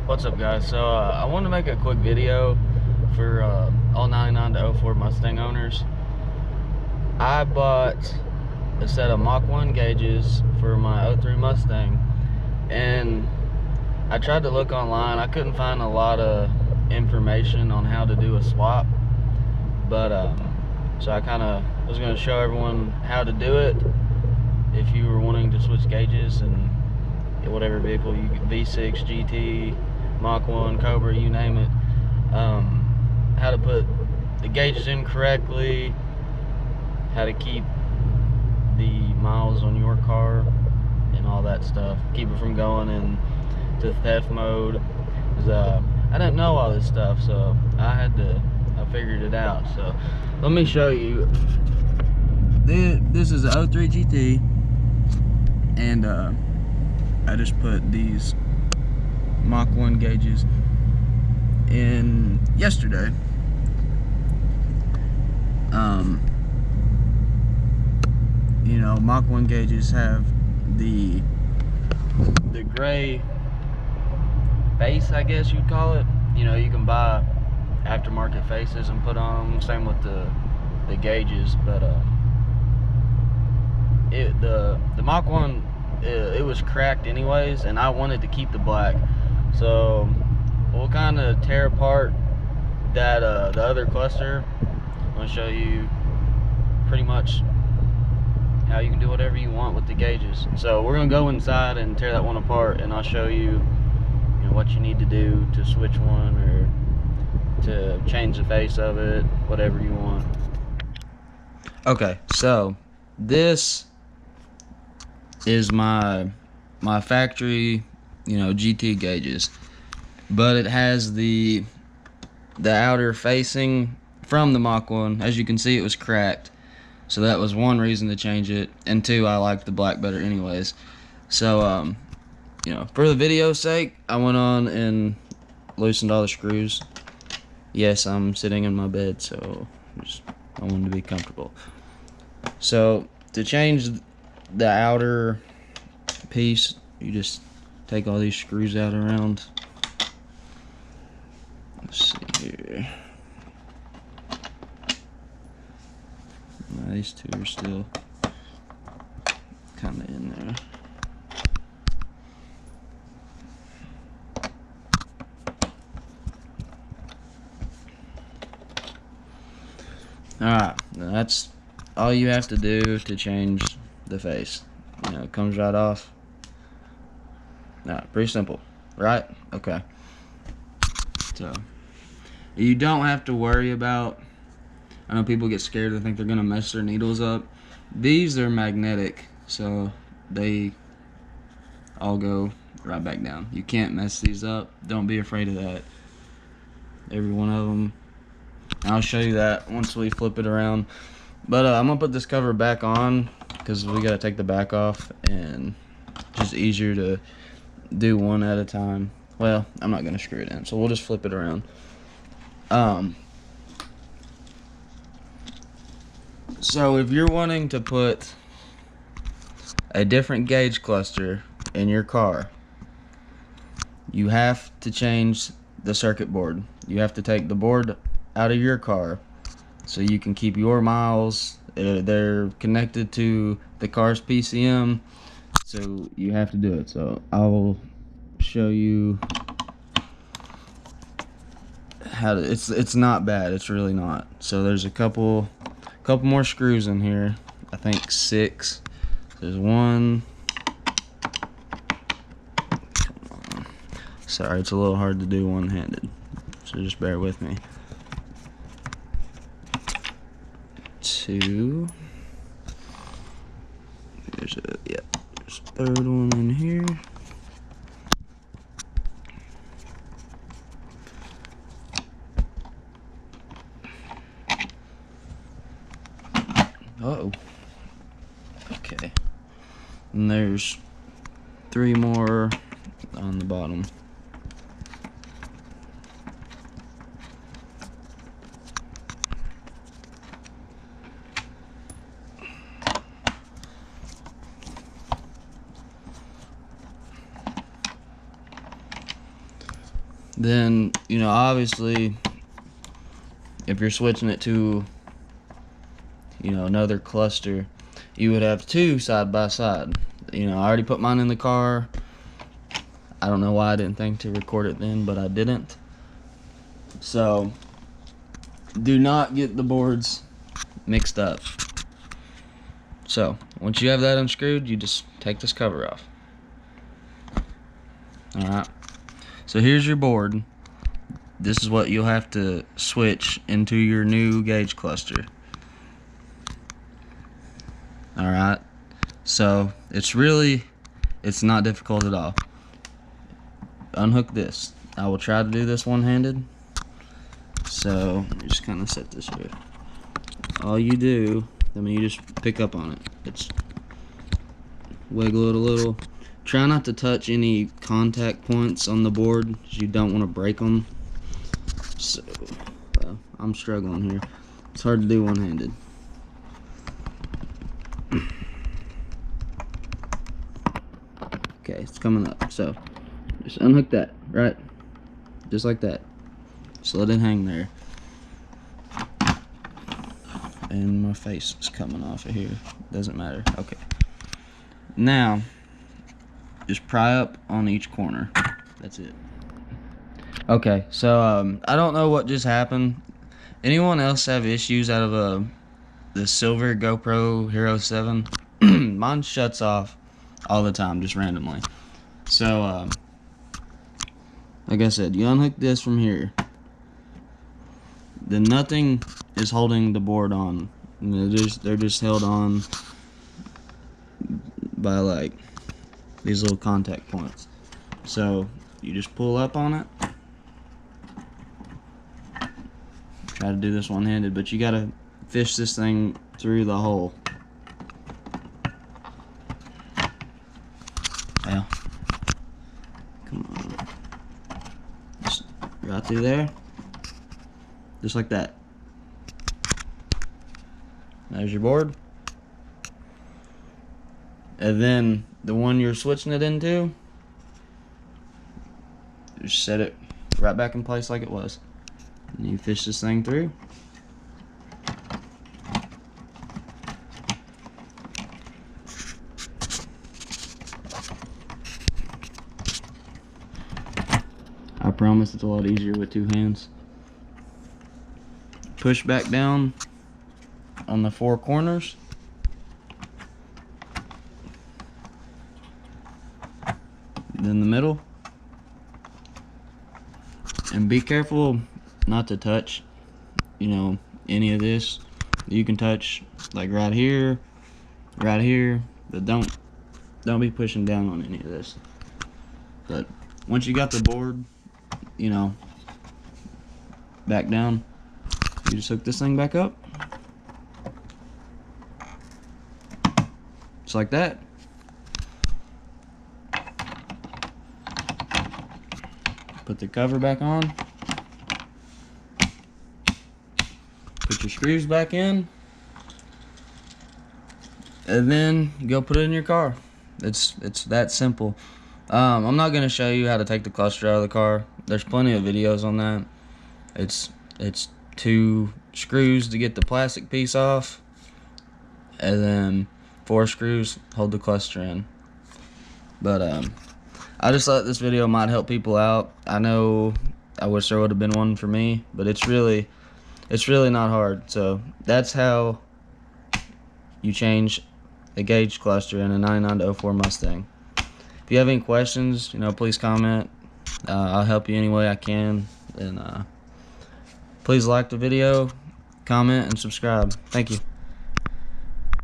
What's up, guys? So I wanted to make a quick video for all 99 to 04 Mustang owners. I bought a set of Mach 1 gauges for my 03 Mustang, and I tried to look online. I couldn't find a lot of information on how to do a swap, but so I kind of was going to show everyone how to do it if you were wanting to switch gauges and whatever vehicle you V6, GT, Mach 1, Cobra, you name it. How to put the gauges in correctly, how to keep the miles on your car and all that stuff, keep it from going into theft mode. I didn't know all this stuff, so I figured it out. So let me show you. This is a 03 GT, and I just put these Mach 1 gauges in yesterday. You know, Mach 1 gauges have the gray face, I guess you'd call it. You know, you can buy aftermarket faces and put on them. Same with the gauges, but the Mach 1, it was cracked anyways, and I wanted to keep the black. So we'll kind of tear apart that the other cluster. I'm going to show you pretty much how you can do whatever you want with the gauges. So we're going to go inside and tear that one apart, and I'll show you, what you need to do to switch one or to change the face of it, whatever you want. Okay, so this is my factory, GT gauges, but it has the outer facing from the Mach 1. As you can see, it was cracked, so that was one reason to change it, and two, I like the black better anyways. So for the video's sake, I went on and loosened all the screws. Yes, I'm sitting in my bed, so I wanted to be comfortable. So to change the outer piece, you just take all these screws out around. Let's see here. These two are still kind of in there. Alright, that's all you have to do to change the face. It comes right off. Alright, pretty simple, right? Okay. So, you don't have to worry about, I know people get scared, they think they're gonna mess their needles up. These are magnetic, so they all go right back down. You can't mess these up. Don't be afraid of that. Every one of them. I'll show you that once we flip it around. But I'm gonna put this cover back on because we gotta take the back off, and just easier to do one at a time. Well, I'm not gonna screw it in, so we'll just flip it around. So if you're wanting to put a different gauge cluster in your car, you have to change the circuit board. You have to take the board out of your car so you can keep your miles. They're connected to the car's PCM, so you have to do it. So I will show you how to. It's not bad. It's really not. So there's a couple more screws in here. I think 6. There's one. Come on. Sorry, it's a little hard to do one-handed, so just bear with me. 2. There's a third one in here. Uh-oh. Okay. And there's 3 more on the bottom. Then, you know, obviously, if you're switching it to, you know, another cluster, you would have two side by side. You know, I already put mine in the car. I don't know why I didn't think to record it then, but I didn't. So, do not get the boards mixed up. So, once you have that unscrewed, you just take this cover off. Alright. So here's your board. This is what you'll have to switch into your new gauge cluster. Alright. So, it's not difficult at all. Unhook this. I will try to do this one-handed. So, just kind of set this here. All you do, you just pick up on it. It's wiggle it a little. Try not to touch any contact points on the board, because you don't want to break them. So, I'm struggling here. It's hard to do one-handed. Okay, it's coming up. So, just unhook that, right? Just like that. Just let it hang there. And my face is coming off of here. Doesn't matter. Okay. Now, just pry up on each corner. That's it. Okay, so I don't know what just happened. Anyone else have issues out of the silver GoPro Hero 7? Mine shuts off all the time, just randomly. So, like I said, you unhook this from here. Then nothing is holding the board on. They're just held on by like these little contact points. So you just pull up on it. Try to do this one-handed, but you gotta fish this thing through the hole. Yeah. Come on. Just right through there. Just like that. There's your board. And then the one you're switching it into, just set it right back in place like it was. And you fish this thing through. I promise it's a lot easier with two hands. Push back down on the four corners. Then the middle. And be careful not to touch, you know, any of this. You can touch like right here, but don't be pushing down on any of this. But once you got the board, you know, back down, you just hook this thing back up. Just like that. Put the cover back on. Put your screws back in. And then go put it in your car. It's that simple. I'm not gonna show you how to take the cluster out of the car. There's plenty of videos on that. It's 2 screws to get the plastic piece off, and then 4 screws hold the cluster in. But I just thought this video might help people out. I know I wish there would have been one for me, but it's really not hard. So that's how you change a gauge cluster in a 99 04 Mustang. If you have any questions, you know, please comment. I'll help you any way I can. And please like the video, comment, and subscribe. Thank you.